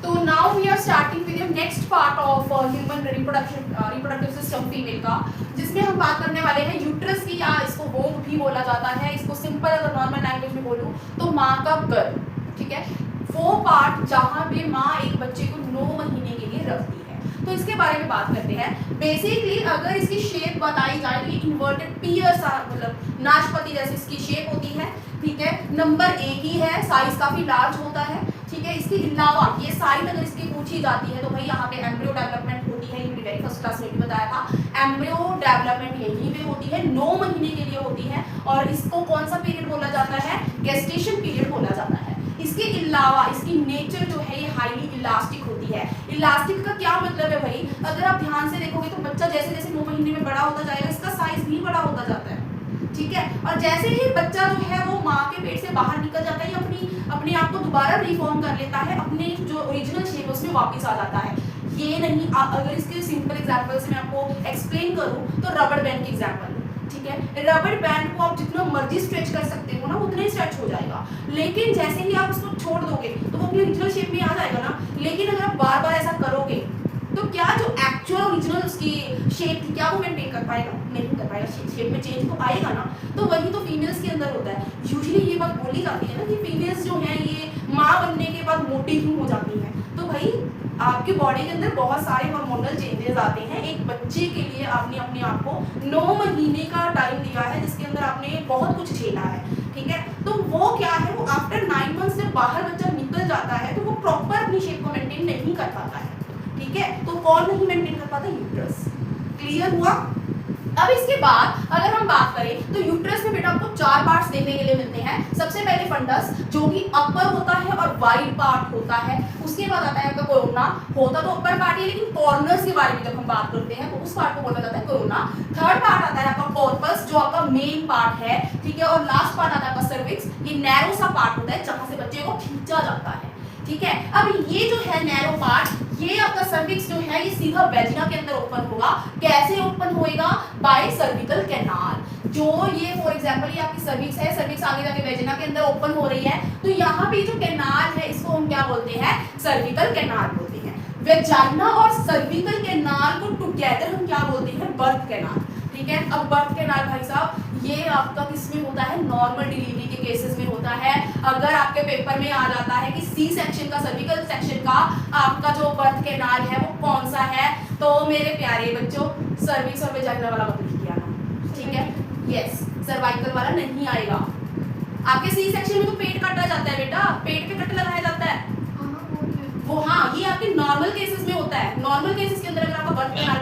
तो now we are starting with the next part of human reproductive system female का, जिसमें हम बात करने वाले हैं यूट्रस की, या इसको वोग भी बोला जाता है। इसको सिंपल अगर नॉर्मल लैंग्वेज में बोलूँ तो माँ का गर्भ, ठीक है, वो पार्ट जहाँ पे माँ एक बच्चे को 9 महीने के लिए रखती है। तो इसके बारे में बात करते हैं। बेसिकली अगर इसकी शेप बताई जाए तो ये इन्वर्टेड पियर सा, मतलब नाशपाती जैसी इसकी शेप होती है, ठीक है। नंबर एक ही है, साइज काफी लार्ज होता है, ठीक है। इसके अलावा ये साइड अगर इसकी पूछी जाती है तो भाई यहाँ पे एम्ब्रियो डेवलपमेंट होती है, ये वेरी फर्स्ट क्लास में भी बताया था। एम्ब्रियो डेवलपमेंट यहीं पे होती है, 9 महीने के लिए होती है, और इसको कौन सा पीरियड बोला जाता है? गेस्टेशन पीरियड बोला जाता है। इसके अलावा इसकी नेचर जो है ये हाईली इलास्टिक होती है। इलास्टिक का क्या मतलब है भाई? अगर आप ध्यान से देखोगे तो बच्चा जैसे जैसे 9 महीने में बड़ा होता जाएगा, इसका साइज भी बड़ा होता जाता है, ठीक है। और जैसे ही बच्चा जो है वो माँ के पेट से बाहर निकल जाता है, अपने आप को दोबारा रिफॉर्म कर लेता है, अपने जो ओरिजिनल शेप है उसमें वापस आ जाता है। ये नहीं, अगर इसके सिंपल एग्जांपल से मैं आपको एक्सप्लेन करूँ तो रबड़ बैंड की एग्जांपल, ठीक है। रबड़ बैंड को आप जितना मर्जी स्ट्रेच कर सकते हो ना, उतना ही स्ट्रेच हो जाएगा, लेकिन जैसे ही आप उसको छोड़ दोगे तो वो अपनी ओरिजिनल शेप में आ जाएगा ना। लेकिन अगर आप बार बार ऐसा करोगे तो क्या जो एक्चुअल ओरिजिनल उसकी शेप थी, क्या वो मेंटेन कर पाएगा? नहीं कर पाएगा। शेप में चेंज तो आएगा ना। तो वही तो फीमेल्स के अंदर होता है। यूजुअली ये बात बोली जाती है ना कि फीमेल्स जो हैं ये माँ बनने के बाद मोटी क्यों हो जाती हैं। तो भाई आपकी बॉडी के अंदर बहुत सारे हार्मोनल चेंजेस आते हैं। एक बच्चे के लिए आपने अपने आप को 9 महीने का टाइम दिया है, जिसके अंदर आपने बहुत कुछ झेला है, ठीक है। तो वो क्या है, वो आफ्टर 9 मंथ से बाहर बच्चा निकल जाता है तो वो प्रॉपर अपनी शेप को मेंटेन नहीं कर पाता है, ठीक है। तो कौन नहीं मेंटेन कर पाता? यूट्रस। क्लियर हुआ? अब इसके बाद अगर हम बात करें तो यूट्रस में बेटा आपको 4 पार्ट्स देखने के लिए मिलते हैं। सबसे पहले फंडस, जो कि अपर होता है और वाइड पार्ट होता है। उसके बाद आता है आपका कोरोना, होता तो अपर पार्ट है लेकिन कॉर्नर्स के बारे में जब हम बात करते हैं तो उस पार्ट को बोला जाता है कोरोना। थर्ड पार्ट आता है आपका कॉर्पस, जो आपका मेन पार्ट है, ठीक है। और लास्ट पार्ट आता है आपका सर्विक्स, ये नैरो सा पार्ट होता है जहां से बच्चे को खींचा जाता है, ठीक है। अब ये जो है नैरो पार्ट, ये आपका सर्विक्स जो है ये सीधा वेजिना के अंदर ओपन होगा। कैसे ओपन होएगा? By cervical canal. जो ये फॉर एग्जांपल ये आपकी सर्विक्स है, सर्विक्स आगे जाके वेजिना के अंदर ओपन हो रही है, तो यहाँ पे जो कैनाल है इसको हम क्या बोलते हैं? सर्विकल कैनाल बोलते हैं। वेजाइना और सर्विकल कैनाल को टुगेदर हम क्या बोलते हैं? बर्थ कैनाल, ठीक है। अब बर्थ कैनाल भाई साहब ये आपका किसमें होता है? नॉर्मल डिलीवरी के केसेस में होता है। अगर आपके पेपर में आ जाता है कि सी सेक्शन का, सर्विकल सेक्शन का आपका जो बर्थ कैनाल है वो कौन सा है, तो मेरे प्यारे बच्चों सर्विक्स और वेजाइना वाला मत लिख दिया, ठीक है। यस, सर्वाइकल वाला नहीं आएगा। आपके सी सेक्शन में तो पेट काटा जाता है बेटा, पेट पे कट लगाया जाता है वो। हाँ, ये आपके नॉर्मल केसेस में होता है। नॉर्मल केसेस के अंदर अगर आपका बर्थ कैनाल